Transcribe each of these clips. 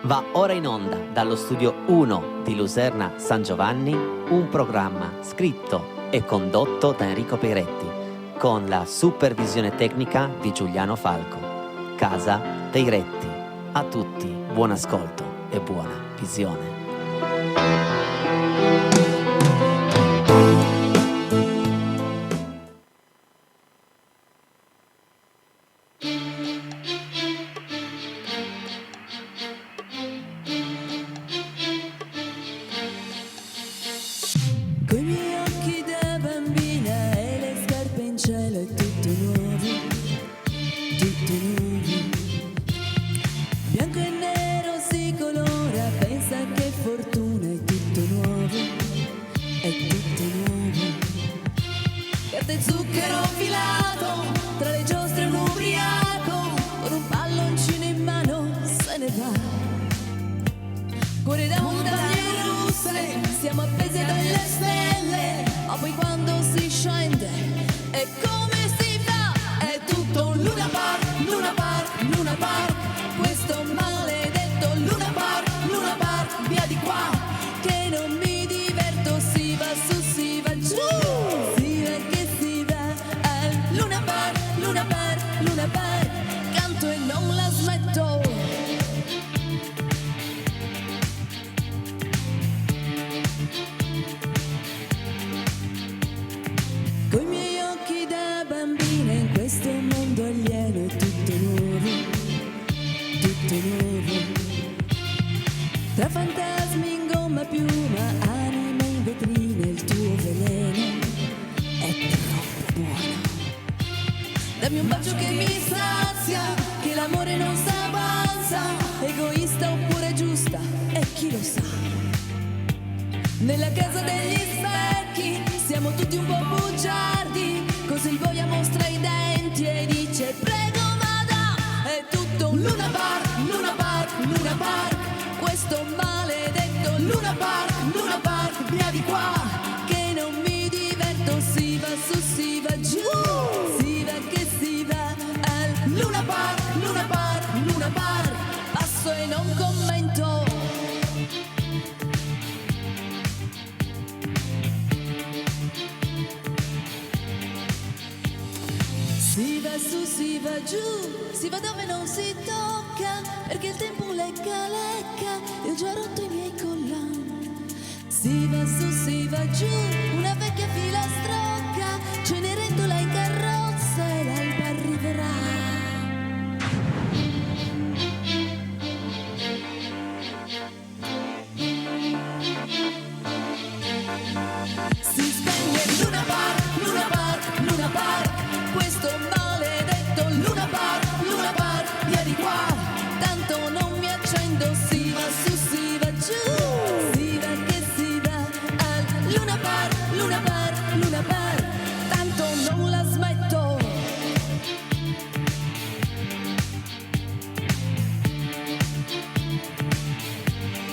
Va ora in onda dallo studio 1 di Luserna San Giovanni un programma scritto e condotto da Enrico Peiretti con la supervisione tecnica di Giuliano Falco. Casa Peiretti. A tutti buon ascolto e buona visione. Coi miei occhi da bambina e le scarpe in cielo è tutto nuovo, tutto nuovo. Bianco e nero si colora, pensa che fortuna è tutto nuovo, è tutto nuovo. Carta e zucchero filato, tra le giostre un ubriaco, con un palloncino in mano se ne va. Cuore da montagne russe, siamo appesi dalle stelle, ma poi quando si scende, e come si fa? È tutto un Luna Park, Luna Park, Luna Park, questo maledetto Luna Park, via di qua, che non mi diverto, si va su, si va giù, si va che si va, è Luna Park, Luna Park, Luna Park, canto e non la smetto. Coi miei occhi da bambina in questo mondo alieno è tutto nuovo, tutto nuovo. Tra fantasmi in gomma piuma, anime in vetrina, il tuo veleno è troppo buono. Dammi un bacio che mi sazia, che l'amore non s'avanza, egoista oppure giusta, e chi lo sa. Nella casa degli specchi siamo tutti un po' bugiardi, così il boia mostra i denti e dice prego vada, è tutto un Luna Park, Luna Park, Luna Park, questo maledetto Luna Park, via di qua, che non mi diverto, si va su, si va giù, si va che si va, è Luna Park, Luna Park, Luna Park, passo e non commento. Si va su, si va giù, si va dove non si tocca, perché il tempo lecca, lecca, e ho già rotto i miei collanti. Si va su, si va giù, una vecchia filastrocca, Cenerentola in carrozza e l'alba arriverà. Si spegne Luna Park, Luna Park, Luna Park, questo maledetto Luna Park, via di qua, tanto non mi accendo, si va su, si va giù, si va che si va, al Luna Park, Luna Park, Luna Park, tanto non la smetto.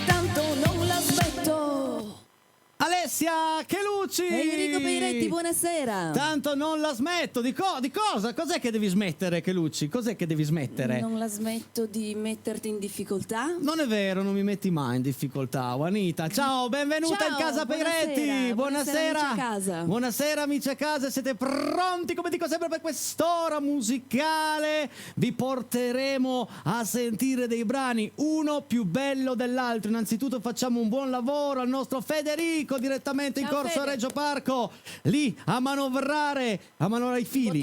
Tanto non la smetto. Alessia Chelucci! Enrico Peiretti, buonasera. Tanto non la smetto. Di cosa? Cos'è che devi smettere, Chelucci? Cos'è che devi smettere? Non la smetto di metterti in difficoltà. Non è vero, non mi metti mai in difficoltà, Juanita. Ciao, benvenuta Ciao, in casa Peiretti. buonasera amici a casa. Buonasera amici a casa, siete pronti come dico sempre per quest'ora musicale? Vi porteremo a sentire dei brani uno più bello dell'altro. Innanzitutto facciamo un buon lavoro al nostro Federico direttamente in Ciao, corso Fede. Reggio Parco, lì a manovrare i fili,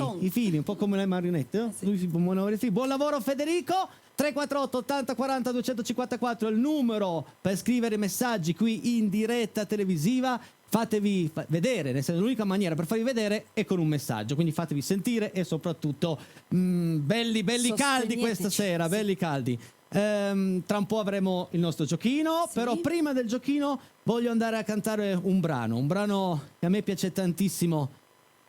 un po' come le marionette, no? Sì. Lui si può manovrare i fili. Buon lavoro Federico. 348 80 40 254 è il numero per scrivere messaggi qui in diretta televisiva. Fatevi vedere, nel senso, l'unica maniera per farvi vedere è con un messaggio, quindi fatevi sentire e soprattutto belli caldi questa sera, sì. belli caldi. Tra un po' avremo il nostro giochino, Sì. però prima del giochino voglio andare a cantare un brano che a me piace tantissimo,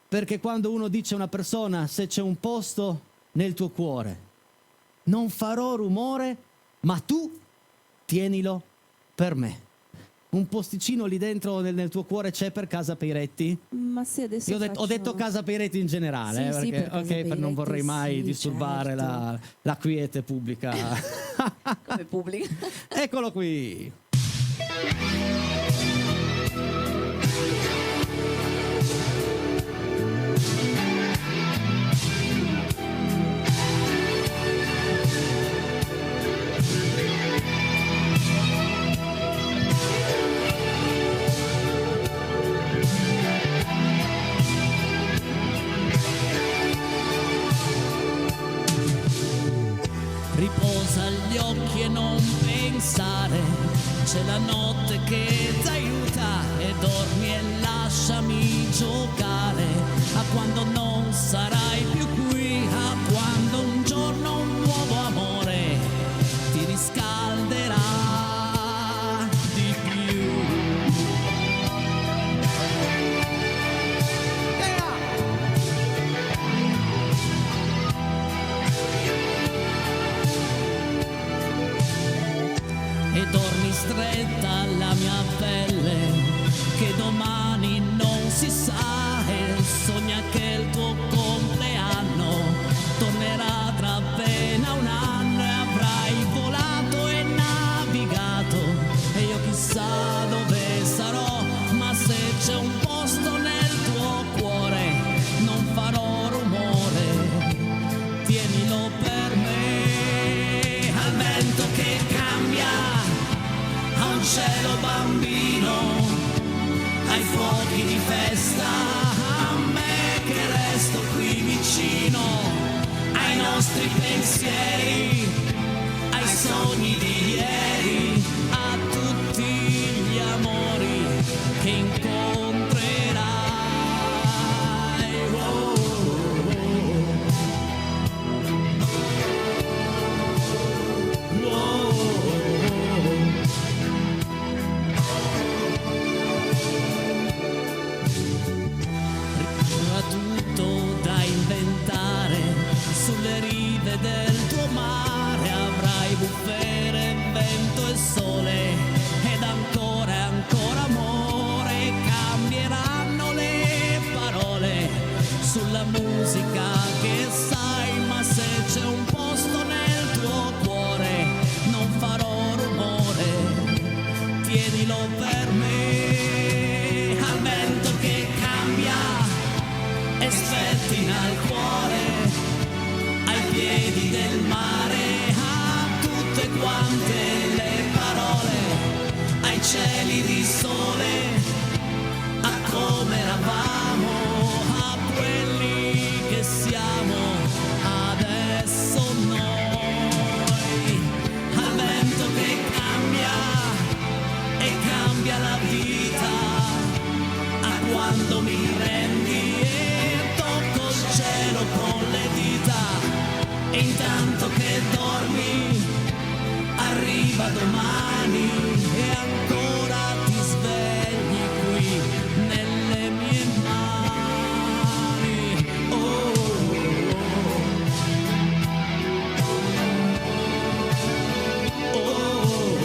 perché quando uno dice a una persona se c'è un posto nel tuo cuore, non farò rumore, ma tu tienilo per me. Un posticino lì dentro nel tuo cuore c'è per casa Peiretti? Ma sì, adesso Io ho detto casa Peiretti in generale, Sì, sì, perché per casa non Peiretti, vorrei mai sì, disturbare certo. la quiete pubblica Come pubblico. Eccolo qui. Riposa gli occhi e non pensare, c'è la notte che ti aiuta e dormi e lasciami giocare a quando non sarai più qui, a quando un giorno un nuovo amore ti riscalderà di più. E dormi stretta alla mia pelle, che domani non si sa, e sogna che il tuo compleanno tornerà tra appena un anno e avrai volato e navigato e io chissà dove sarò, ma se c'è un posto nel tuo cuore non farò rumore, tienilo per me, al vento che cambia, a un cielo bambino, ai fuochi di festa, a me che resto qui vicino, ai nostri pensieri, ai sogni di ieri, a tutti gli amori che incontrerai. Oh, oh, oh. Tutto da inventare, sulle rive del tuo mare avrai bufere, vento e sole ed ancora e ancora amore, cambieranno le parole sulla musica che sai, ma se c'è un posto nel tuo cuore non farò rumore, tienilo per me, al vento che cambia e spettina al cuore, ai piedi del mare, a tutte quante le parole, ai cieli di sole, a come eravamo, a quelli che siamo adesso noi, al vento che cambia e cambia la vita, a quando mi rendi cielo con le dita, e intanto che dormi arriva domani e ancora ti svegli qui nelle mie mani. Oh, oh, oh,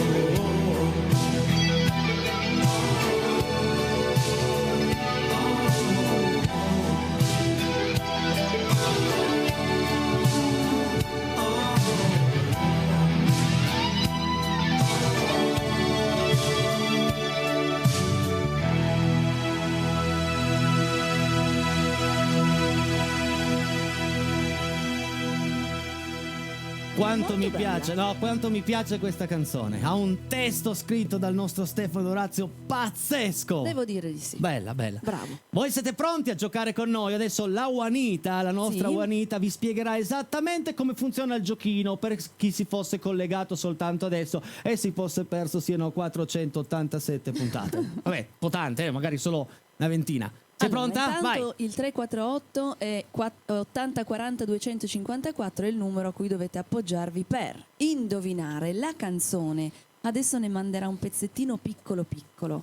Quanto mi Molto piace, bella. no, quanto mi piace questa canzone. Ha un testo scritto dal nostro Stefano Dorazio pazzesco. Devo dire di sì. Bella, bella. Bravo. Voi siete pronti a giocare con noi? Adesso la Juanita, la nostra Sì. Juanita, vi spiegherà esattamente come funziona il giochino per chi si fosse collegato soltanto adesso e si fosse perso siano 487 puntate. Vabbè, po' tante, magari solo una ventina. Sei Allora, pronta? intanto Vai. il 348 è 80 40 254 è il numero a cui dovete appoggiarvi per indovinare la canzone. Adesso ne manderà un pezzettino piccolo piccolo.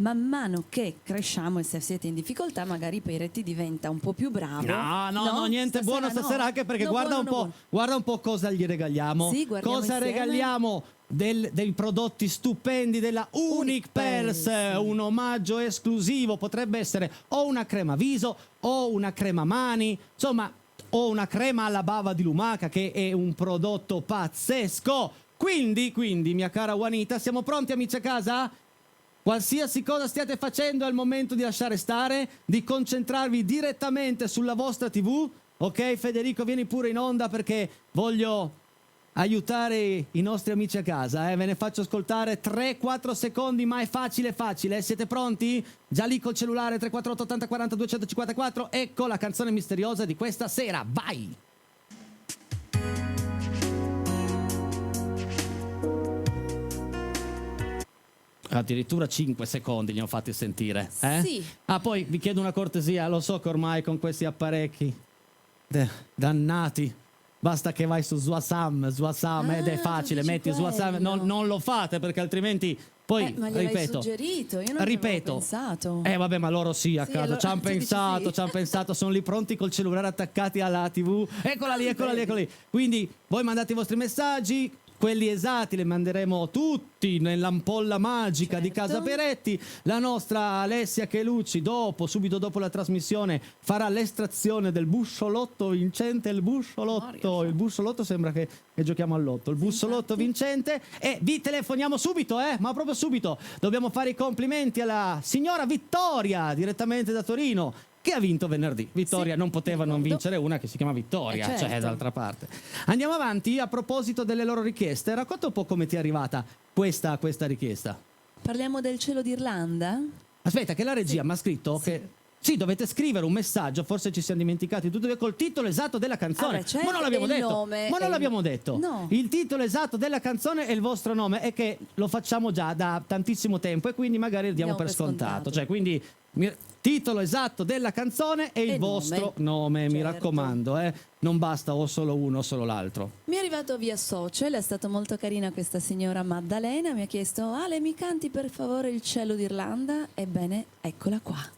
Man mano che cresciamo e se siete in difficoltà magari Peretti diventa un po' più bravo. No, niente buono stasera, anche perché No, guarda, buono, un po', no, guarda un po' cosa gli regaliamo. Sì, guardiamo cosa insieme. regaliamo dei prodotti stupendi della Unique Pels, Pels, sì. un omaggio esclusivo, potrebbe essere o una crema viso o una crema mani, insomma, o una crema alla bava di lumaca che è un prodotto pazzesco. Quindi, mia cara Juanita, siamo pronti, amici a casa? Qualsiasi cosa stiate facendo è il momento di lasciare stare, di concentrarvi direttamente sulla vostra TV. Ok, Federico, vieni pure in onda perché voglio aiutare i nostri amici a casa. Ve ne faccio ascoltare 3-4 secondi, ma è facile. Siete pronti? Già lì col cellulare 348 80 40 254. Ecco la canzone misteriosa di questa sera. Vai! Addirittura 5 secondi li ho fatti sentire. Sì. Ah, poi vi chiedo una cortesia, lo so che ormai con questi apparecchi dannati basta che vai su Zwasam ed è facile, metti Zwasam, non lo fate perché altrimenti poi ma gliel'hai ripeto, suggerito, io non ci avevo pensato. Vabbè, ma loro sì a Sì, casa, allora, ci hanno tu dici pensato, sì. ci hanno pensato, sono lì pronti col cellulare attaccati alla TV. Eccola lì. Quindi voi mandate i vostri messaggi, quelli esatti li manderemo tutti nell'ampolla magica di Casa Peretti. La nostra Alessia Chelucci subito dopo la trasmissione farà l'estrazione del bussolotto vincente. Il bussolotto sembra che giochiamo all'otto. Il bussolotto vincente, e vi telefoniamo subito, ma proprio subito. Dobbiamo fare i complimenti alla signora Vittoria direttamente da Torino, che ha vinto venerdì. Vittoria non poteva non vincere una che si chiama Vittoria, certo. cioè d'altra parte. Andiamo avanti. A proposito delle loro richieste, racconta un po' come ti è arrivata questa richiesta. Parliamo del cielo d'Irlanda? Aspetta, che la regia mi ha scritto che sì, dovete scrivere un messaggio, forse ci siamo dimenticati tutti, col titolo esatto della canzone. Certo, ma non l'abbiamo il detto. nome Ma non l'abbiamo detto. No. Il titolo esatto della canzone e il vostro nome, è che lo facciamo già da tantissimo tempo e quindi magari lo diamo per scontato. Cioè, quindi titolo esatto della canzone e il vostro nome, certo. Mi raccomando, non basta o solo uno o solo l'altro. Mi è arrivato via social, è stata molto carina questa signora Maddalena, mi ha chiesto: Ale, mi canti per favore il cielo d'Irlanda? Ebbene, eccola qua.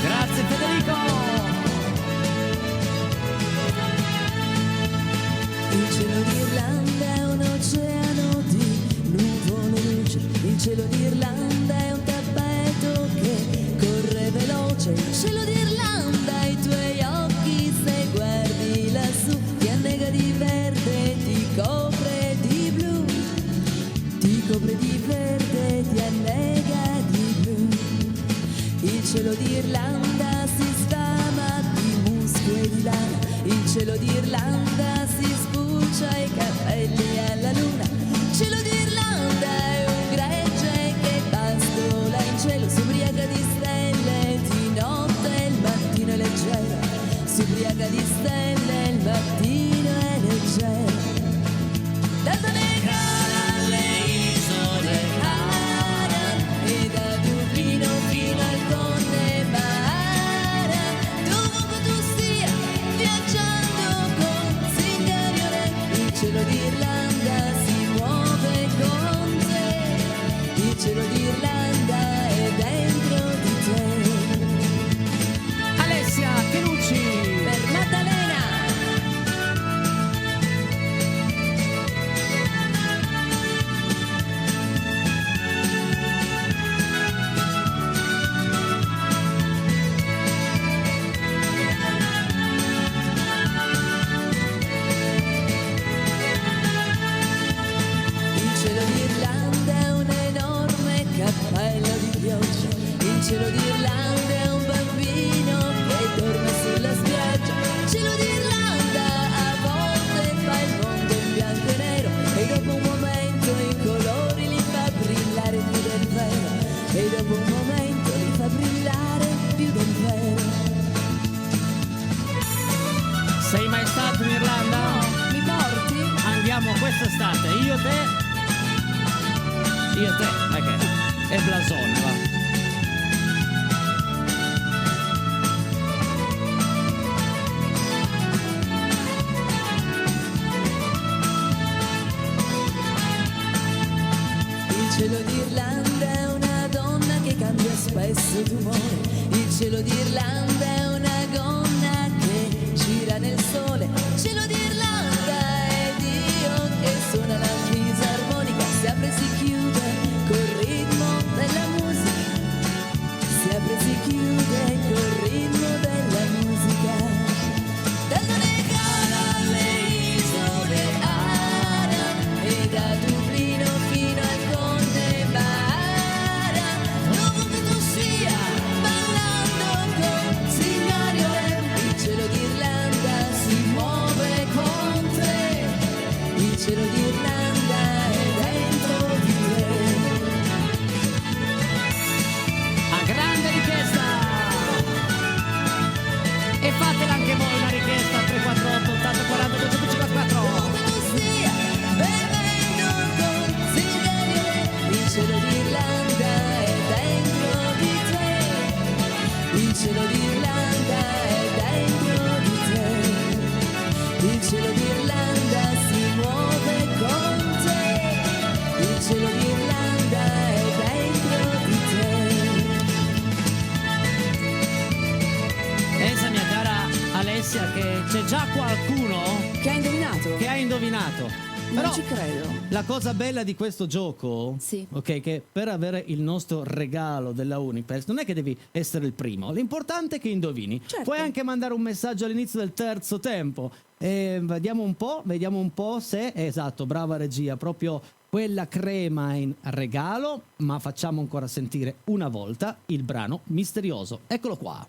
Grazie Federico! Il cielo d'Irlanda è un oceano di nuvole luce. Il cielo d'Irlanda è un tappeto che corre veloce. Il cielo d'Irlanda, i tuoi occhi se guardi lassù, ti annega di verde, ti copre di blu. Ti copre di verde, ti annega di blu. Il cielo d'Irlanda si sfama di musco e di lana. Il cielo d'Irlanda si spulcia i capelli alla luna. Il cielo d'Irlanda è un gregge che pastola in cielo, si ubriaca di stelle di notte, il mattino è leggero. Si ubriaca di stelle, il mattino è leggero. Dalle isole Aran e da Dublino fino al Connemara, dovunque tu stia viaggiando con Zingario Re, il cielo d'Irlanda si muove con te, il cielo d'Irlanda è dentro di te. Alessia Chelucci! Per Maddalena! Il cielo d'Irlanda è un enorme cappello di pioggia. Il cielo d'Irlanda è un bambino che dorme sulla spiaggia. Il cielo d'Irlanda a volte fa il mondo in bianco e nero e dopo un momento i colori li fa brillare più del vero. E dopo un momento li fa brillare più del vero. Sei mai stato in Irlanda? Mi porti? Andiamo quest'estate, io e te, è blasone, va. Il cielo d'Irlanda è una donna che cambia spesso d'umore. Il cielo d'Irlanda è una gonna che gira nel sole. Il cielo d'Irlanda è il cielo d'Irlanda è dentro di te. A grande richiesta! E fatela anche voi una richiesta al 348 80 40 254. Dove tu stia bevendo con sigari, il cielo d'Irlanda è dentro di te. Il cielo d'Irlanda è dentro di te. Il cielo d'Irlanda si muove con te. Il cielo d'Irlanda è dentro di te. Pensa, mia cara Alessia, che c'è già qualcuno Che ha indovinato? che ha indovinato. Non Però ci credo. la cosa bella di questo gioco, Sì. ok, che per avere il nostro regalo della Unipers non è che devi essere il primo, l'importante è che indovini. Certo. Puoi anche mandare un messaggio all'inizio del terzo tempo. Vediamo un po' se, esatto, brava regia, proprio quella crema in regalo, ma facciamo ancora sentire una volta il brano misterioso. Eccolo qua.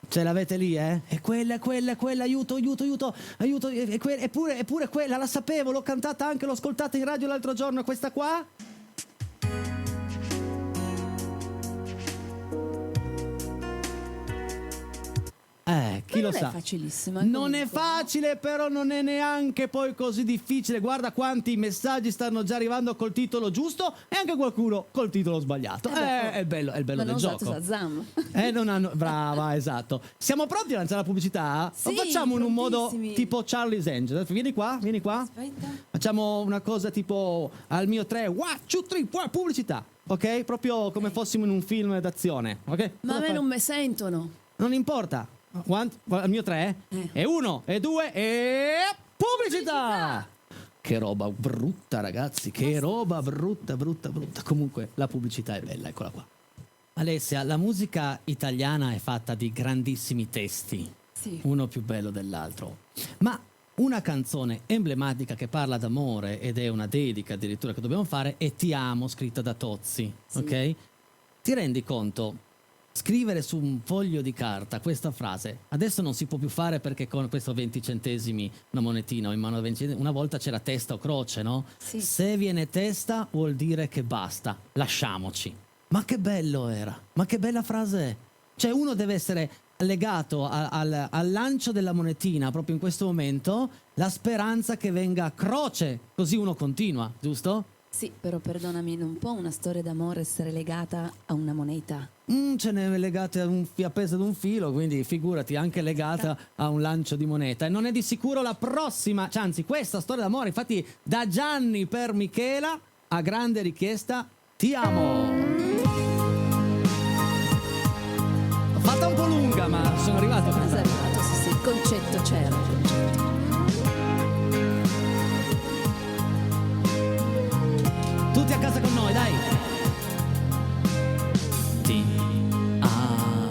Ce l'avete lì, eh? È quella, aiuto, eppure quella, la sapevo, l'ho cantata anche, l'ho ascoltata in radio l'altro giorno, questa qua? Chi lo non sa? è facilissima. Non è comunque. facile, però non è neanche poi così difficile. Guarda quanti messaggi stanno già arrivando col titolo giusto e anche qualcuno col titolo sbagliato. È il bello Non del ho usato gioco. Shazam. Non hanno... Brava, esatto. Siamo pronti a lanciare la pubblicità? Sì, Lo facciamo in un modo prontissimi. tipo Charlie's Angels. Vieni qua. Aspetta. Facciamo una cosa tipo al mio 3, 1, 2, 3, pubblicità. Ok? Proprio come fossimo in un film d'azione. Ok? Ma a me non mi sentono. Non importa. Al mio 3 e 1 e 2 e pubblicità. Che roba brutta, ragazzi, che roba brutta. Comunque la pubblicità è bella, eccola qua. Alessia, la musica italiana è fatta di grandissimi testi, Sì. uno più bello dell'altro. Ma una canzone emblematica che parla d'amore ed è una dedica addirittura che dobbiamo fare è Ti amo, scritta da Tozzi, Sì. ok? Ti rendi conto? Scrivere su un foglio di carta questa frase adesso non si può più fare perché con questo 20 centesimi una monetina o in mano a 20 centesimi, una volta c'era testa o croce, no? Sì. Se viene testa vuol dire che basta, lasciamoci. Ma che bello era, ma che bella frase è. Cioè uno deve essere legato al lancio della monetina proprio in questo momento, la speranza che venga croce, così uno continua, giusto? Sì, però perdonami, non può una storia d'amore essere legata a una moneta. Ce n'è legate appesa ad un filo, quindi figurati, anche legata a un lancio di moneta. E non è di sicuro la prossima, cioè, anzi questa storia d'amore, infatti da Gianni per Michela, a grande richiesta, Ti amo. L'ho fatta un po' lunga, ma sono arrivato. Sei arrivato, sì, il concetto c'era. Tutti a casa con noi, dai. Ti amo,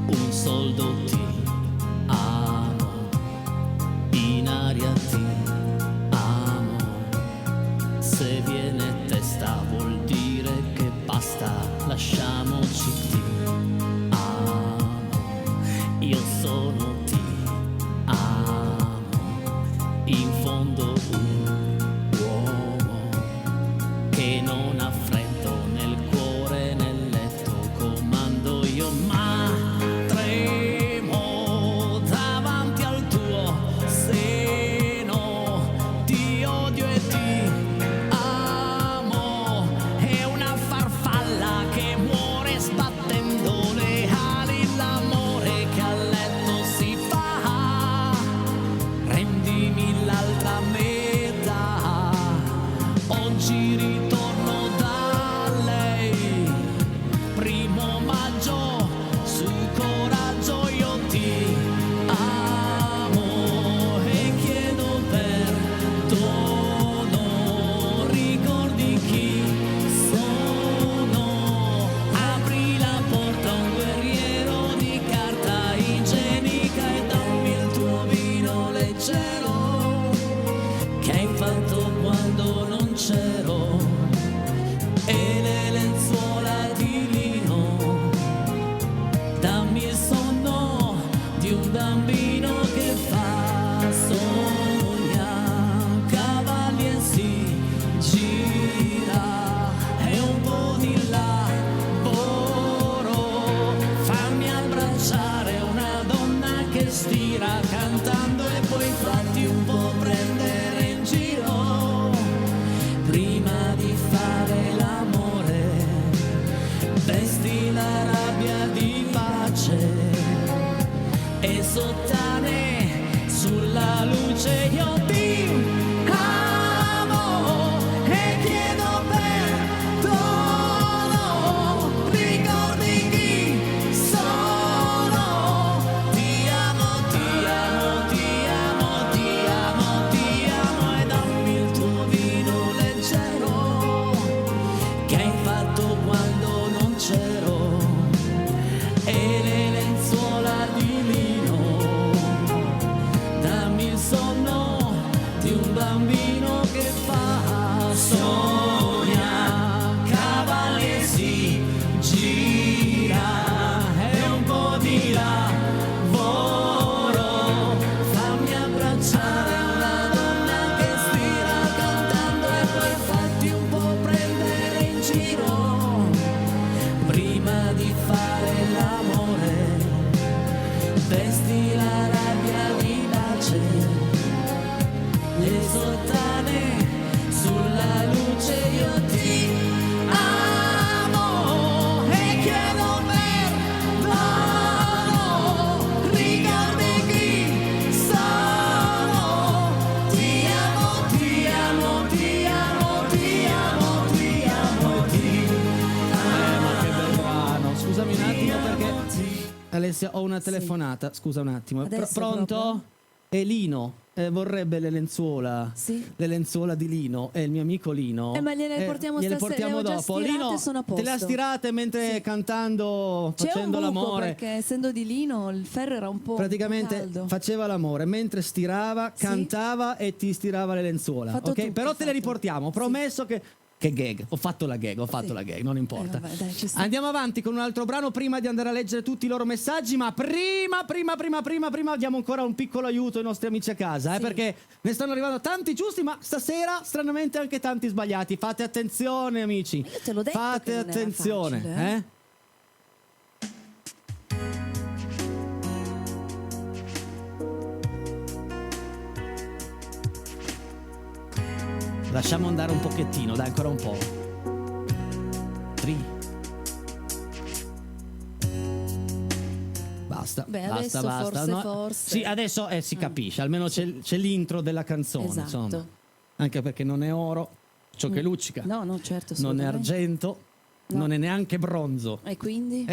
un soldo ti amo, in aria ti amo. Se viene testa vuol dire che basta, lasciamoci ti amo. Io sono ti amo. abbracciare una donna che stira cantando e poi fatti un po' prendere in giro. Prima di fare l'amore, vesti la rabbia di pace e sottane sulla luce io ti amo e chiedo perdono. Ricordi chi sono? Ti amo, ti amo, ti amo, ti amo, ti amo e dammi il tuo vino leggero che hai fatto quando non c'ero e le lenzuola di lino. Dammi il sonno di un bambino che fa sogna, cavalli e si gira e un po' di lavoro. Fammi abbracciare una donna che stira cantando e poi fatti un po' prendere in giro. Prima di fare l'amore, vesti la rabbia di pace, le sottane sulla luce io ti amo e chiedo perdono. Ricordi chi sono? Ti amo, ti amo, ti amo, ti amo, ti amo e ti Ma che bel brano. Scusami un attimo perché Alessia ho una telefonata. Scusa un attimo. Adesso Pronto? proprio? E Lino vorrebbe le lenzuola. Sì. Le lenzuola di Lino. È il mio amico Lino. Ma gliele portiamo gliele stasera, portiamo le ho già dopo. stirate, Lino, sono a te le ha posto. stirate mentre cantando, C'è facendo un buco l'amore. perché essendo di lino il ferro era un po' Praticamente caldo. faceva l'amore mentre stirava, Sì. cantava e ti stirava le lenzuola. Fatto Ok? tutto, Però te le fatto. riportiamo. Ho Sì. promesso che gag. Ho fatto la gag, non importa. vabbè, dai, ci sta. Andiamo avanti con un altro brano prima di andare a leggere tutti i loro messaggi, ma prima diamo ancora un piccolo aiuto ai nostri amici a casa, Sì. perché ne stanno arrivando tanti giusti, ma stasera stranamente anche tanti sbagliati. Fate attenzione, amici. Io te l'ho detto Fate che non era attenzione, facile, eh? Lasciamo andare un pochettino, dai, ancora un po'. 3. Basta, Beh, basta, adesso basta. forse. Sì, adesso si capisce, almeno c'è l'intro della canzone, Esatto. insomma. Anche perché non è oro, ciò che luccica. No, certo, Non è assolutamente. argento, No. non è neanche bronzo. E quindi?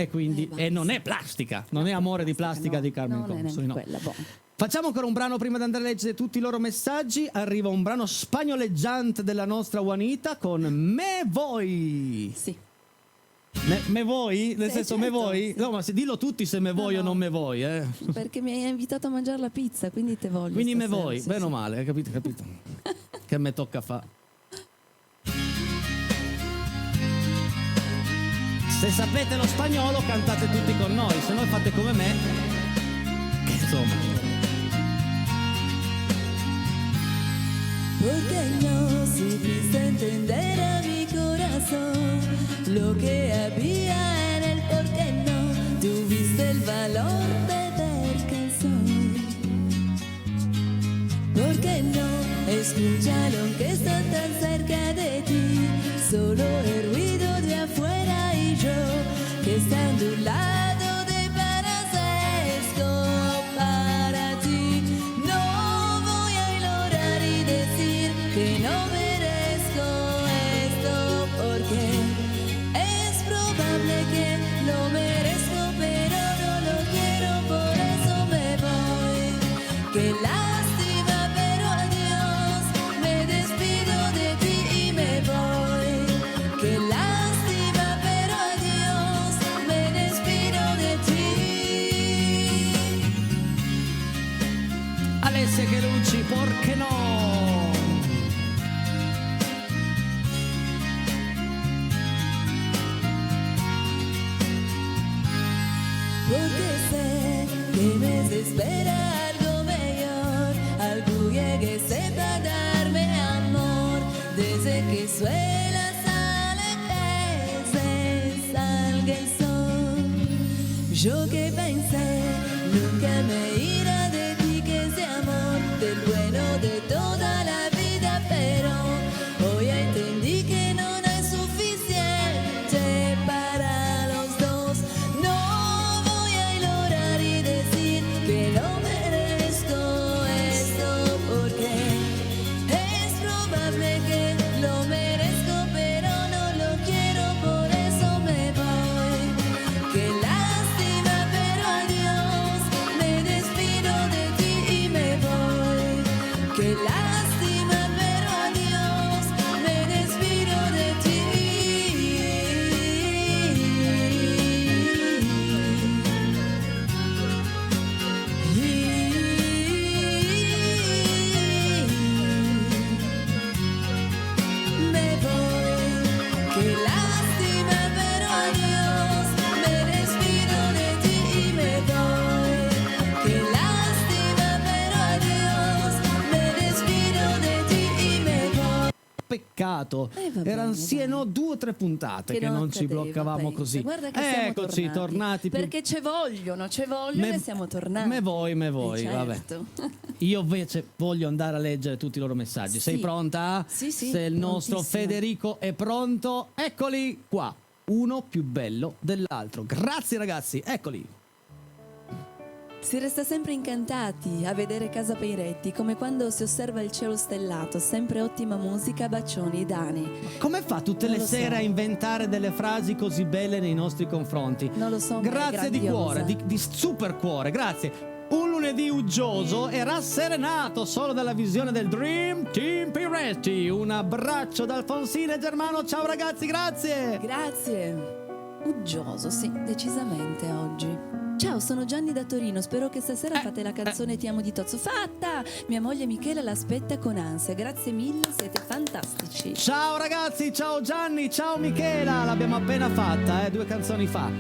E non è plastica, non è amore di plastica no, di Carmen non è Consoli, neanche no. quella, boh. Facciamo ancora un brano prima di andare a leggere tutti i loro messaggi. Arriva un brano spagnoleggiante della nostra Juanita con Me Voi. Sì. Me voi? Nel Sì, senso me certo, voi? sì. No, ma se dillo tutti se me voi o no. non me voi, eh. Perché mi hai invitato a mangiare la pizza, quindi te voglio. Quindi me stasera, voi, sì, bene o sì. male, hai capito? Che me tocca fa. Se sapete lo spagnolo cantate tutti con noi, se no fate come me. Che insomma. Porque no supiste entender a mi corazón lo que había en el por qué no tuviste el valor de ver que soy. Porque no escucharon que está tan cerca de ti, solo el ruido de afuera y yo que estando a un lado de parentesco para ti. No voy a ignorar y decir que no merezco esto porque es probable que lo merezco, pero no lo quiero, por eso me voy. Qué lástima, pero adiós, me despido de ti y me voy. Qué lástima, pero adiós, me despido de ti. Alessia Chelucci, perché no? Porque sé que me espera algo mejor, algo que sepa darme amor, desde que suela sale que se salga el sol. Yo que pensé, nunca me irá de ti, que sea amor del bueno de toda la vida, pero hoy entendí que no es suficiente para los dos. No voy a ignorar y decir que no merezco esto, porque es probable que lo merezco, pero no lo quiero, por eso me voy. Qué lástima, pero adiós, me despido de ti y me voy. Qué lástima, pero adiós, me despido de ti. Me voy, qué lástima, pero adiós, me despido de ti y me voy. Qué lástima, pero adiós, me despido de ti y me voy. Peccato, va erano bene, siano 2 o 3 puntate che non ci accadeva, bloccavamo pensa. così. Guarda che siamo Eccoci, tornati. più- Perché ci vogliono che siamo tornati. Me voi, vabbè. Certo. Io invece voglio andare a leggere tutti i loro messaggi. Sì. Sei pronta? Sì, sì, Se il nostro prontissima. Federico è pronto, eccoli qua. Uno più bello dell'altro. Grazie ragazzi, eccoli. Si resta sempre incantati a vedere Casa Peiretti, come quando si osserva il cielo stellato, sempre ottima musica, bacioni, Dani. Come fa tutte Non le lo sere so. a inventare delle frasi così belle nei nostri confronti? Non lo so, ma è Grazie di grandiosa. cuore, di super cuore, grazie. Un lunedì uggioso e rasserenato solo dalla visione del Dream Team Peiretti. Un abbraccio da Alfonsina e Germano. Ciao ragazzi, grazie. Grazie. Uggioso, sì, decisamente oggi. Ciao, sono Gianni da Torino, spero che stasera fate la canzone Ti amo di Tozzo. Fatta! Mia moglie Michela l'aspetta con ansia, grazie mille, siete fantastici. Ciao ragazzi, ciao Gianni, ciao Michela. L'abbiamo appena fatta, 2 canzoni fa.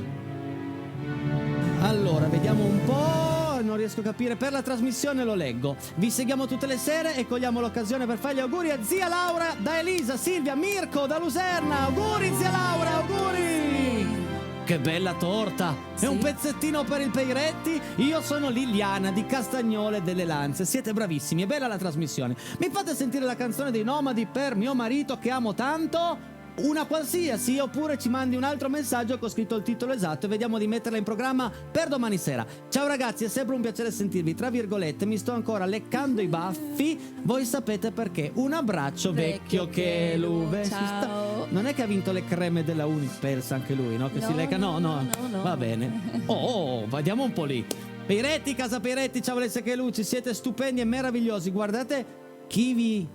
Allora, vediamo un po'. Non riesco a capire. Per la trasmissione lo leggo. Vi seguiamo tutte le sere e cogliamo l'occasione per fare gli auguri a zia Laura da Elisa, Silvia, Mirko da Luserna. Auguri zia Laura, auguri! Che bella torta! È un pezzettino per il Peiretti. Io sono Liliana di Castagnole delle Lanze. Siete bravissimi, è bella la trasmissione. Mi fate sentire la canzone dei Nomadi per mio marito che amo tanto? Una qualsiasi, oppure ci mandi un altro messaggio con scritto il titolo esatto e vediamo di metterla in programma per domani sera. Ciao ragazzi, è sempre un piacere sentirvi. Tra virgolette, mi sto ancora leccando i baffi. Voi sapete perché. Un abbraccio vecchio che l'uve. Ciao. Non è che ha vinto le creme della Unispers anche lui, no? Che No, si lecca. No. no. Va bene. Oh, vediamo un po' lì. Peiretti, Casa Peiretti, ciao Alessia che Luci, siete stupendi e meravigliosi. Guardate chi vi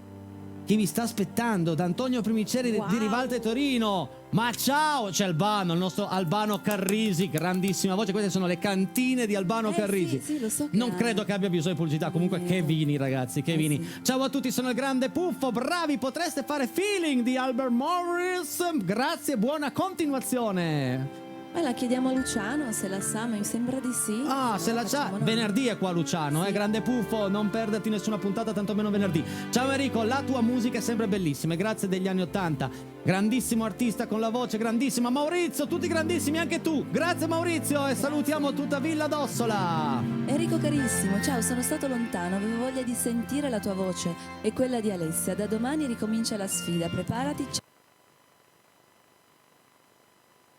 sta aspettando, da Antonio Primiceri Wow. di Rivalta e Torino. Ma ciao, c'è Albano, il nostro Albano Carrisi, grandissima voce. Queste sono le cantine di Albano Carrisi. Sì, lo so che Non ha. credo che abbia bisogno di pubblicità. Comunque, che vini, ragazzi, che vini. sì. Ciao a tutti, sono il grande Puffo. Bravi, potreste fare Feeling di Albert Morris. Grazie, buona continuazione. Ma la chiediamo a Luciano se la sa, ma mi sembra di sì. Ah, se la sa, facciamo noi. venerdì è qua Luciano, grande Puffo, non perderti nessuna puntata, tantomeno venerdì. Ciao Enrico, la tua musica è sempre bellissima, e grazie degli anni '80. Grandissimo artista con la voce, grandissima. Maurizio, tutti grandissimi, anche tu. Grazie Maurizio e salutiamo tutta Villa d'Ossola. Enrico carissimo, ciao, sono stato lontano, avevo voglia di sentire la tua voce e quella di Alessia. Da domani ricomincia la sfida, preparati.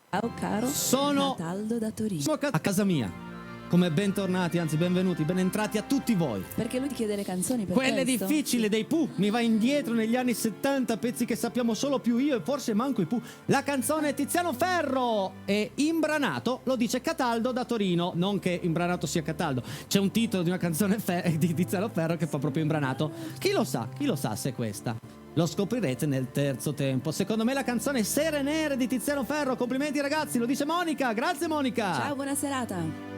Ciao caro Sono Cataldo da Torino. a casa mia. Come bentornati, anzi benvenuti, ben entrati a tutti voi. Perché lui ti chiede le canzoni per Quelle questo? difficili dei Pooh, mi va indietro negli anni 70, pezzi che sappiamo solo più io e forse manco i Pooh. La canzone Tiziano Ferro è Imbranato, lo dice Cataldo da Torino, non che Imbranato sia Cataldo. C'è un titolo di una canzone di Tiziano Ferro che fa proprio Imbranato. Chi lo sa se è questa? Lo scoprirete nel terzo tempo. Secondo me la canzone Sere Nere di Tiziano Ferro. Complimenti ragazzi, lo dice Monica. Grazie Monica. Ciao, buona serata.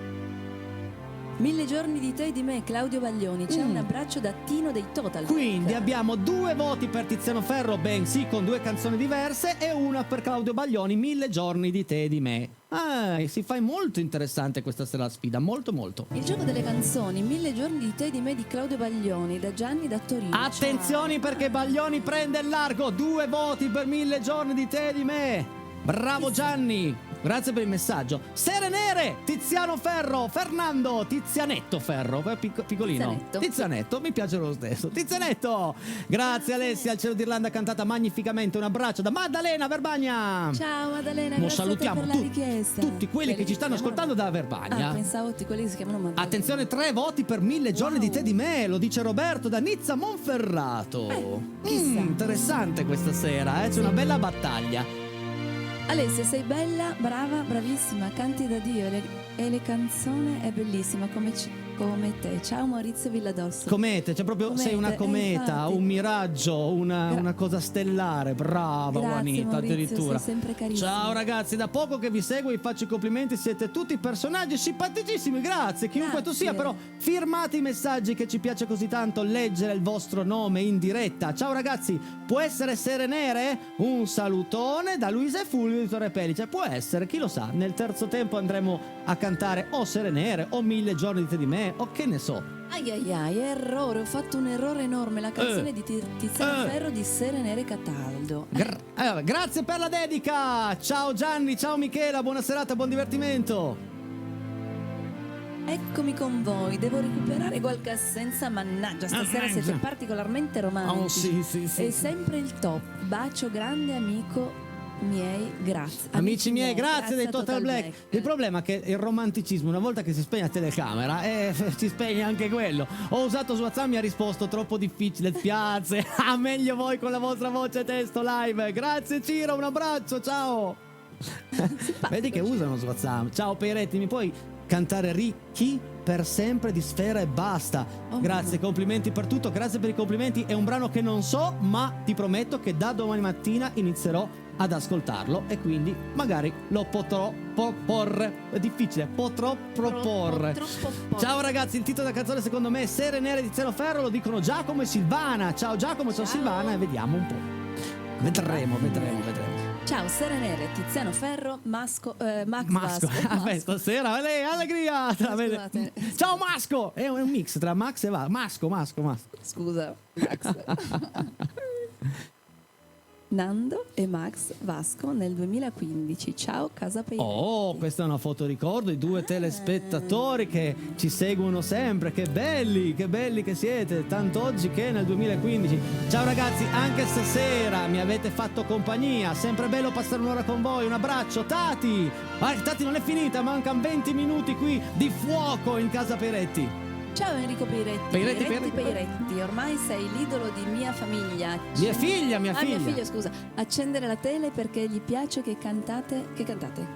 1000 giorni di te e di me, Claudio Baglioni. C'è un abbraccio da Tino dei Total. Quindi Black. abbiamo 2 voti per Tiziano Ferro, bensì con 2 canzoni diverse, e una per Claudio Baglioni, 1000 giorni di te e di me. Si fa molto interessante questa sera la sfida, molto molto. Il gioco delle canzoni, 1000 giorni di te e di me di Claudio Baglioni, da Gianni da Torino. Attenzioni Ciao. perché Baglioni prende il largo, 2 voti per 1000 giorni di te e di me. Bravo Gianni. grazie per il messaggio. Sere Nere, Tiziano Ferro, Fernando, Tizianetto Ferro, piccolino. Tizianetto, mi piace lo stesso. Tizianetto, grazie Alessia, al cielo d'Irlanda cantata magnificamente. Un abbraccio da Maddalena Verbagna. Ciao Maddalena, Mo grazie a te salutiamo per la richiesta. tutti quelli che ci stanno ascoltando da Verbagna. Ah, pensavo tutti quelli che si chiamano Maddalena. Attenzione, 3 voti per 1000 giorni di te di me, lo dice Roberto da Nizza Monferrato. chissà. Interessante questa sera, c'è una bella battaglia. Alessia, sei bella, brava, bravissima, canti da Dio e le canzone è bellissima come te. Ciao Maurizio Villadossi. Comete, cioè proprio sei una cometa, infatti. un miraggio, una cosa stellare. Brava Grazie, Juanita, Maurizio, addirittura. sei sempre carissimo. Ciao ragazzi, da poco che vi seguo vi faccio i complimenti, siete tutti personaggi simpaticissimi, grazie, chiunque tu sia, però firmate i messaggi che ci piace così tanto leggere il vostro nome in diretta. Ciao ragazzi, può essere Sere Nere? Un salutone da Luisa e Fulvio di Torre Pellice, può essere, chi lo sa, nel terzo tempo andremo a cantare o Sere Nere o 1000 giorni di te di me o che ne so. Ai ai ai, errore, ho fatto un errore enorme. La canzone di Tiziano Ferro di Sere Nere Cataldo. Grazie per la dedica. Ciao Gianni, ciao Michela, buona serata, buon divertimento. Eccomi con voi, devo recuperare qualche assenza, mannaggia, stasera siete particolarmente romantici. Sì. È sempre il top. Bacio grande amico miei, grazie. Amici miei, grazie dei a Total Black. Il problema è che il romanticismo, una volta che si spegne la telecamera, si spegne anche quello. Ho usato su WhatsApp, mi ha risposto troppo difficile, spiace. Meglio voi con la vostra voce testo live. Grazie Ciro, un abbraccio, ciao. Vedi che usano su WhatsApp. Ciao Peretti, mi puoi cantare Ricchi per sempre di Sfera e basta. Grazie, complimenti per tutto, grazie per i complimenti. È un brano che non so, ma ti prometto che da domani mattina inizierò ad ascoltarlo e quindi magari lo potrò proporre. È difficile, potrò proporre. Ciao ragazzi, il titolo della canzone secondo me è Sere Nere di Tiziano Ferro, lo dicono Giacomo e Silvana. Ciao Giacomo, ciao Silvana, e vediamo un po'. Vedremo. Ciao, Sere Nere, Tiziano Ferro, Max Masco. Vasco. Stasera, allegria. Scusate. Ciao Masco, è un mix tra Max e Masco. Scusa, Max. Nando e Max Vasco nel 2015. Ciao Casa Peiretti. Oh, questa è una fotoricordo, i 2 telespettatori che ci seguono sempre. Che belli che siete, tanto oggi che nel 2015. Ciao ragazzi, anche stasera mi avete fatto compagnia, sempre bello passare un'ora con voi. Un abbraccio, Tati. Tati non è finita, mancano 20 minuti qui di fuoco in Casa Peiretti. Ciao Enrico Peiretti. Peiretti, ormai sei l'idolo di mia famiglia. Mia figlia. Mia figlia, scusa. Accendere la tele perché gli piace che cantate.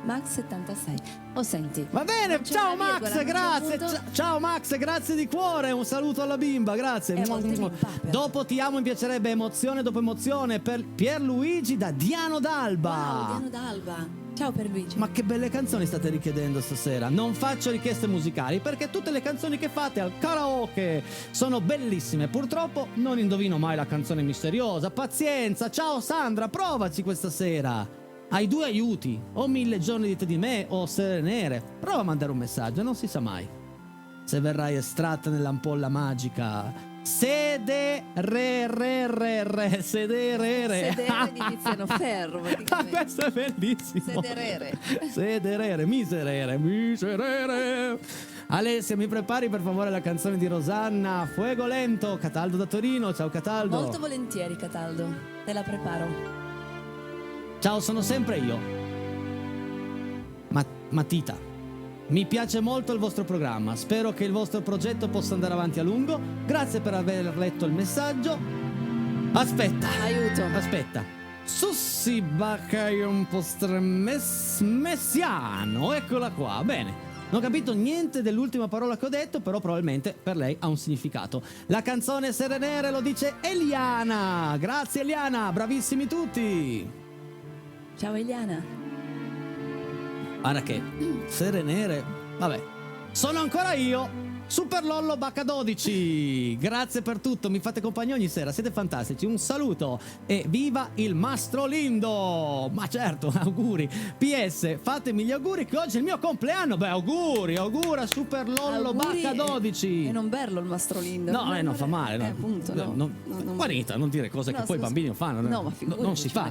Max 76. Senti. Va bene, non c'è ciao una virgola, Max, non c'è grazie. un punto. Ciao Max, grazie di cuore. Un saluto alla bimba, grazie. a volte mi impapera. Dopo ti amo, mi piacerebbe emozione dopo emozione per Pierluigi da Diano d'Alba. Wow, Diano d'Alba. Ciao Pierluigi. Ma che belle canzoni state richiedendo stasera. Non faccio richieste musicali perché tutte le canzoni che fate al karaoke sono bellissime. Purtroppo non indovino mai la canzone misteriosa. Pazienza. Ciao Sandra, provaci questa sera. Hai 2 aiuti, o 1000 giorni di te di me o Sere Nere. Prova a mandare un messaggio, non si sa mai se verrai estratta nell'ampolla magica. Sedere di Tiziano Ferro, praticamente. questo è bellissimo. Sederere, miserere. Alessia, mi prepari per favore la canzone di Rosanna, Fuego Lento, Cataldo da Torino. Ciao Cataldo. Molto volentieri, Cataldo. Te la preparo. Ciao, sono sempre io. Matita. Mi piace molto il vostro programma, spero che il vostro progetto possa andare avanti a lungo. Grazie per aver letto il messaggio. Aspetta. Sussi Baccai un po' messiano, eccola qua, bene. Non ho capito niente dell'ultima parola che ho detto, però probabilmente per lei ha un significato. La canzone Sere Nere lo dice Eliana. Grazie Eliana, bravissimi tutti. Ciao Eliana. Guarda che Sere Nere, vabbè, sono ancora io, Super Lollo Bacca 12. Grazie per tutto, mi fate compagnia ogni sera, siete fantastici. Un saluto e viva il Mastro Lindo. Ma certo, auguri. PS, fatemi gli auguri che oggi è il mio compleanno. Beh, auguri a Super Lollo Bacca 12. E non berlo il Mastro Lindo. No, non fa male, no. Appunto, no. Juanita, non dire cose che poi i bambini non fanno. No, ma non si fa.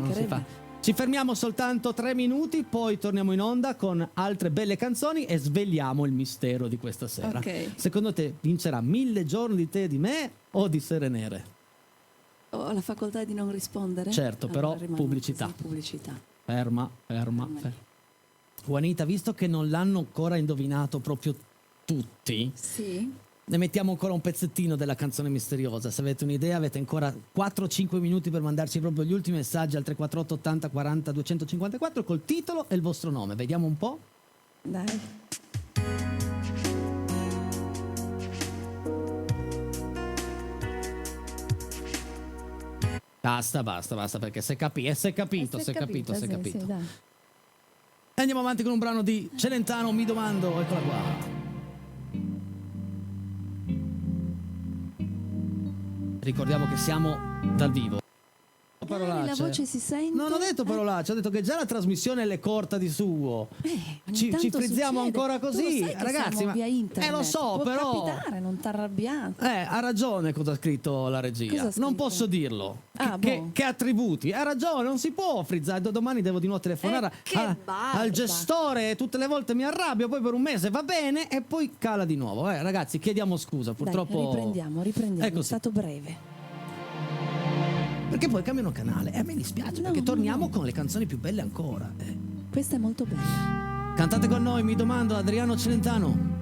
Ci fermiamo soltanto 3 minuti, poi torniamo in onda con altre belle canzoni e sveliamo il mistero di questa sera. Ok. Secondo te vincerà 1000 giorni di te e di me o di Sere Nere? Ho la facoltà di non rispondere? Certo, però rimane pubblicità. così, pubblicità. Ferma. Juanita, visto che non l'hanno ancora indovinato proprio tutti, Sì? ne mettiamo ancora un pezzettino della canzone misteriosa. Se avete un'idea, avete ancora 4-5 minuti per mandarci proprio gli ultimi messaggi al 348 80 40 254 col titolo e il vostro nome. Vediamo un po'. Dai. Basta, perché si è capito. Sì, dai. E andiamo avanti con un brano di Celentano, Mi domando, eccola qua. Ricordiamo che siamo dal vivo. La voce si sente? Non ho detto parolacce, ho detto che già la trasmissione è corta di suo. Ogni Ci tanto frizziamo succede. ancora Tu lo così, sai che ragazzi. siamo via internet. Lo so, Può però. capitare, non t'arrabbiare. Ha ragione cosa ha scritto la regia. Cosa ha scritto? Non posso dirlo. Ah, Che attributi? Ha ragione, non si può frizzare. Domani devo di nuovo telefonare che barba. al gestore. Tutte le volte mi arrabbio, poi per un mese va bene e poi cala di nuovo. Ragazzi, chiediamo scusa. Purtroppo. Dai, riprendiamo. È È così. stato breve. Perché poi cambiano canale e a me dispiace No, perché no, torniamo no. con le canzoni più belle ancora. Questa è molto bella. Cantate con noi, mi domando, Adriano Celentano.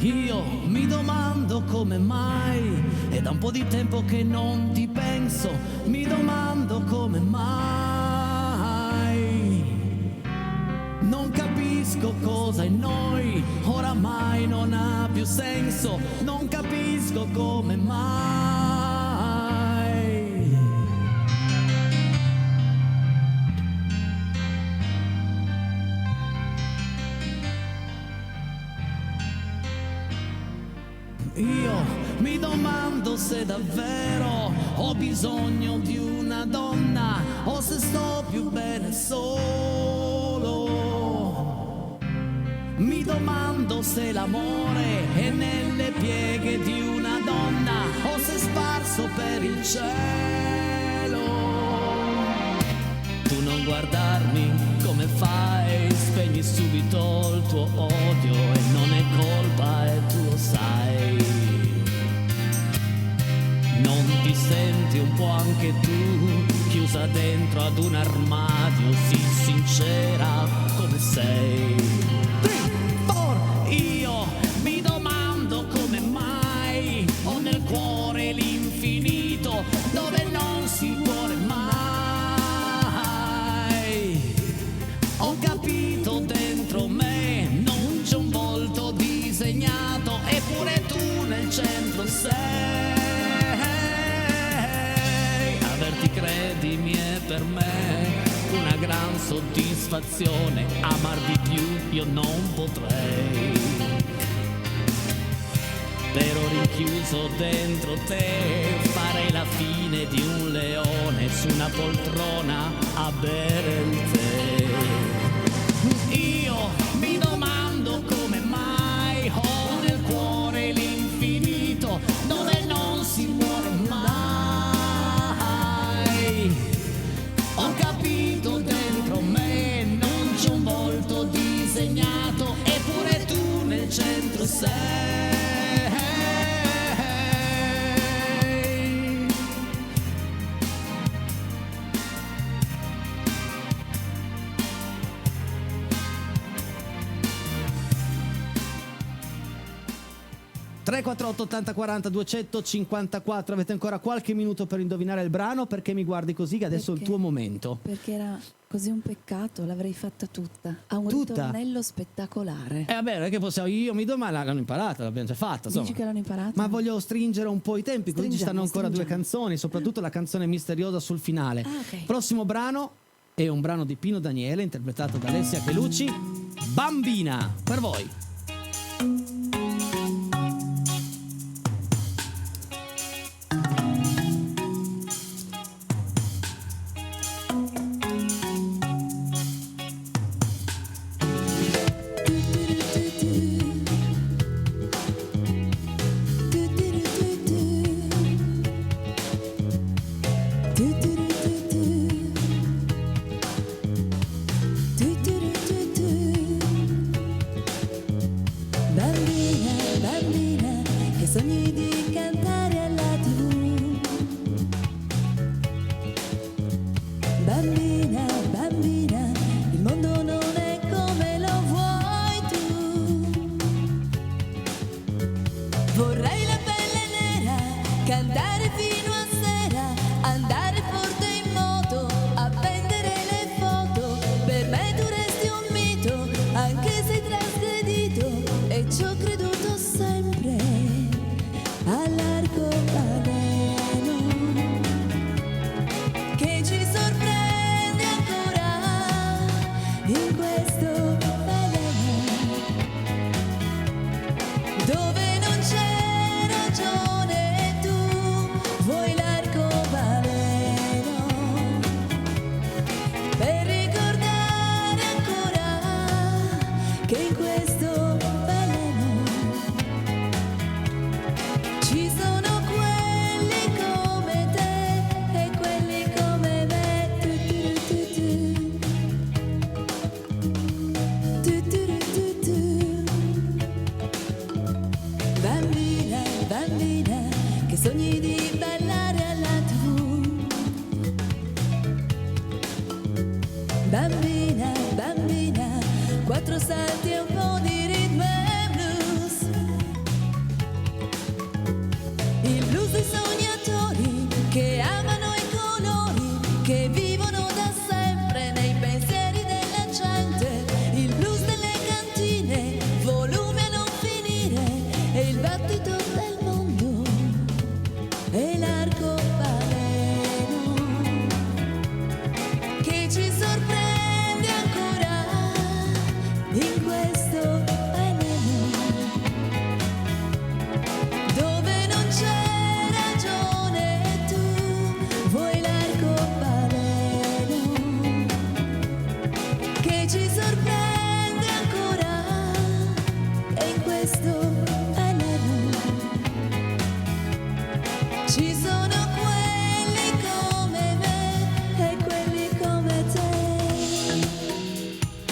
Io mi domando come mai, è da un po' di tempo che non ti penso, mi domando come mai. Non capisco cosa in noi oramai non ha più senso, non capisco come mai. Io mi domando se davvero ho bisogno di una donna o se sto più bene solo. Mi domando se l'amore è nelle pieghe di una donna o se è sparso per il cielo. Tu non guardarmi come fai, spegni subito il tuo odio e non è colpa e tu lo sai. Non ti senti un po' anche tu, chiusa dentro ad un armadio, sii sincera come sei. 3, 4, io mi domando come mai ho nel cuore l'infinito dove non si muore mai. Ho capito dentro me non c'è un volto disegnato, eppure tu nel centro sei. Averti credimi è per me una gran soddisfazione, amar di più io non potrei. Però rinchiuso dentro te farei la fine di un leone su una poltrona a bere il tè. Io mi domando come mai ho nel cuore l'infinito dove non si muore mai. Ho capito dentro me non c'è un volto disegnato, eppure tu nel centro sei. 348 80 40 254. Avete ancora qualche minuto per indovinare il brano. Perché mi guardi così? Che adesso è il Perché? tuo momento. Perché era così un peccato, l'avrei fatta tutta. Ha un Tutta? ritornello spettacolare. Vabbè, non è che possiamo. Io mi domando, l'hanno imparata, l'abbiamo già fatta. Insomma. Dici che l'hanno imparata? Ma voglio stringere un po' i tempi, così ci stanno ancora due Stringiamo. canzoni, soprattutto la canzone misteriosa sul finale. Ah, ok. Prossimo brano è un brano di Pino Daniele, interpretato da Alessia Chelucci. Bambina, per voi. cantare alla TV. Bambina, bambina, il mondo non è come lo vuoi tu. Vorrei la pelle nera, cantare fino a sera, andare forte in moto, appendere le foto. Per me tu resti un mito, anche se trasgredito, e ci ho creduto sempre all'arcobaleno che ci sorprende ancora in questo baleno dove non c'è ragione. Tu vuoi l'arcobaleno per ricordare ancora che in questo baleno ci sono quelli come te e quelli come me. Bambina, bambina, che sogni di ballare alla TV. Bambina, bambina, 4 salti e un po' di rhythm and blues. Il blues dei sognatori che amano i colori, che vivono da sempre nei pensieri della gente. Il blues delle cantine, volumi a non finire, e il battito del mondo e l'arcobaleno che ci sorprende ancora in questo baleno dove non c'è ragione. Tu vuoi l'arcobaleno che ci sorprende ancora, e in questo baleno ci sono quelli come me e quelli come te.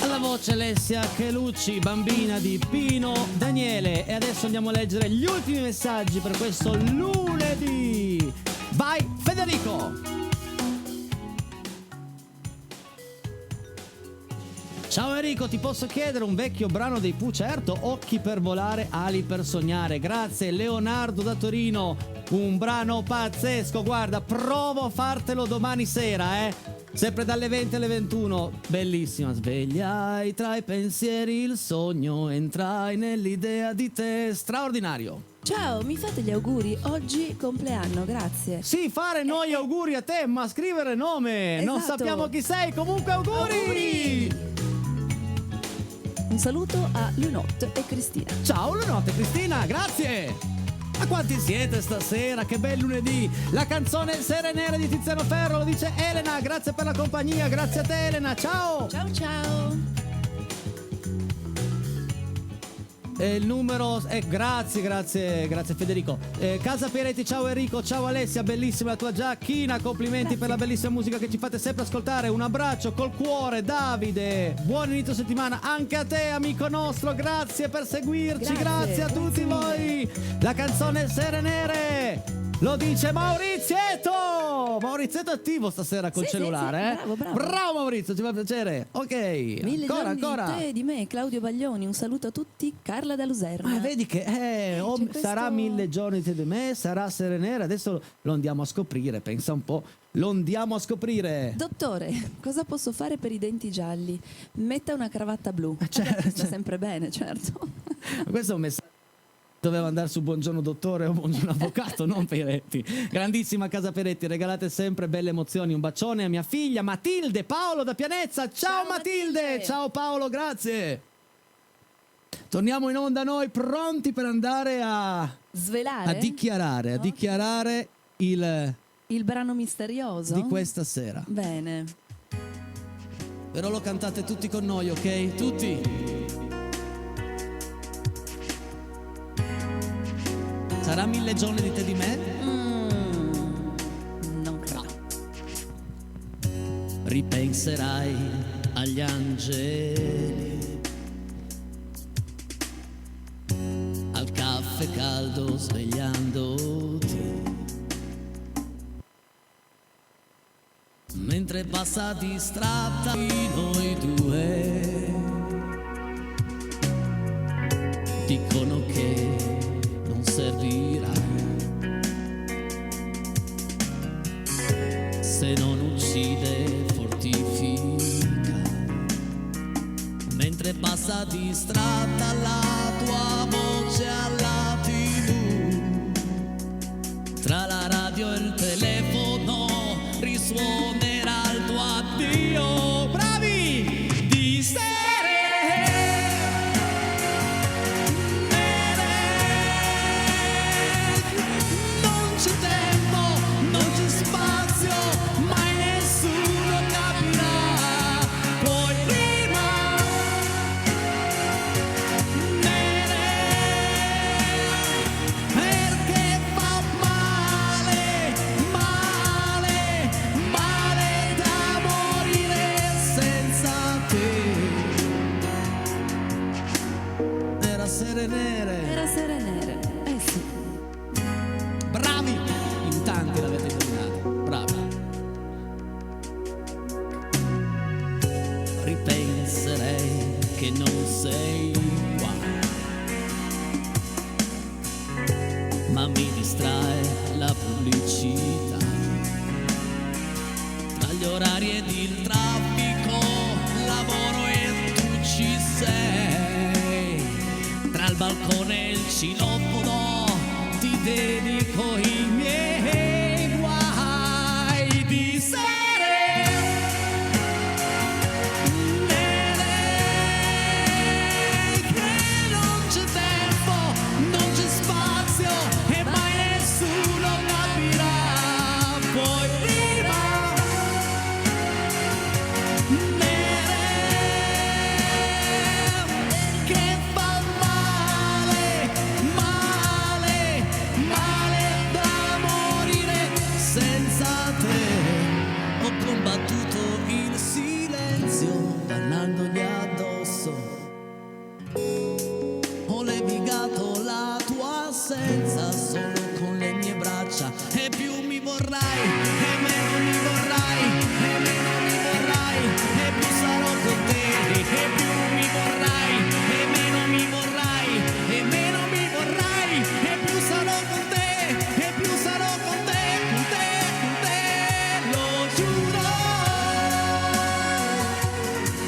Alla voce Alessia Chelucci, bambina di Pino Daniele. E adesso andiamo a leggere gli ultimi messaggi per questo lunedì. Vai Federico! Ciao Enrico, ti posso chiedere un vecchio brano dei Pooh? Certo, Occhi per volare, ali per sognare. Grazie Leonardo da Torino, un brano pazzesco. Guarda, provo a fartelo domani sera, sempre dalle 20 alle 21. Bellissima. Svegliai tra i pensieri il sogno, entrai nell'idea di te. Straordinario. Ciao, mi fate gli auguri? Oggi compleanno, grazie. Sì, fare noi auguri a te, ma scrivere nome. Non Esatto. sappiamo chi sei, comunque auguri. Un saluto a Lunot e Cristina. Ciao, buonanotte Cristina, grazie. Ma quanti siete stasera? Che bel lunedì. La canzone Sere Nere di Tiziano Ferro, lo dice Elena. Grazie per la compagnia, grazie a te Elena. Ciao. Ciao ciao. Il numero grazie Federico. Casa Pieretti, ciao Enrico, ciao Alessia, bellissima la tua giacchina, complimenti per la bellissima musica che ci fate sempre ascoltare. Un abbraccio col cuore. Davide, buon inizio settimana anche a te amico nostro, grazie per seguirci, grazie a tutti voi. La canzone Sere Nere lo dice Maurizietto. Maurizietto è attivo stasera col Sì, cellulare, sì, bravo. Bravo Maurizio, ci fa piacere. Ok, Mille giorni ancora. di te e di me, Claudio Baglioni. Un saluto a tutti, Carla da Luserna. Vedi che c'è sarà questo- 1000 giorni di me, sarà Sere Nere. Adesso lo andiamo a scoprire, pensa un po'. Lo andiamo a scoprire. Dottore, cosa posso fare per i denti gialli? Metta una cravatta blu. Sta sempre bene, certo. Questo è un messaggio. Doveva andare su Buongiorno Dottore o Buongiorno Avvocato, non Peretti. Grandissima Casa Peretti, regalate sempre belle emozioni. Un bacione a mia figlia Matilde, Paolo da Pianezza. Ciao Matilde. Ciao Paolo, grazie. Torniamo in onda noi, pronti per andare a Svelare? dichiarare il brano misterioso? di questa sera. Bene. Però lo cantate tutti con noi, ok? Tutti. Sarà 1000 giorni di te di me? Non credo. Ripenserai agli angeli, al caffè caldo svegliando mentre passa distratta noi due. Dicono che non servirai se non uccide fortifica, mentre passa distratta la tua voce alla TV, tra la radio e il telefono risuonerà il tuo addio. Bravi! Di sere non c'è tempo, non c'è spazio, mai nessuno capirà. Poi prima perché fa male, male, male da morire senza te. Era sere nere. Era sere nere. Eh sì. Bravi! In tanti l'avete indovinato, bravi. Ripenserei che non sei qua, ma mi distrae la pubblicità. Tra gli orari ed il traffico, lavoro e tu ci sei. Tra il balcone e il citofono ti dedico i miei guai. Di sere che non c'è tempo, non c'è spazio e mai nessuno capirà. Poi prima che fa male, male, male da morire senza te. Ho combattuto il silenzio bannandogli addosso, ho levigato la tua assenza solo con le mie braccia. E più mi vorrai, e meno mi vorrai, e meno mi vorrai, e più sarò con te. E più mi vorrai, e meno mi vorrai, e meno mi vorrai, e più sarò con te, e più sarò con te, con te, con te, lo giuro.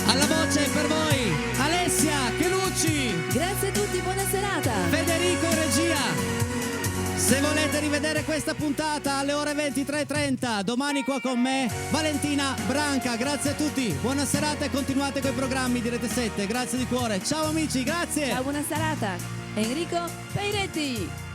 Alla voce per voi, Alessia Chelucci, Grazie a tutti, buona serata. Federico in regia. Se volete rivedere questa puntata alle ore 23:30, domani qua con me, Valentina Branca. Grazie a tutti, buona serata e continuate coi programmi di Rete 7. Grazie di cuore. Ciao amici, grazie. Ciao, buona serata. Enrico Peiretti.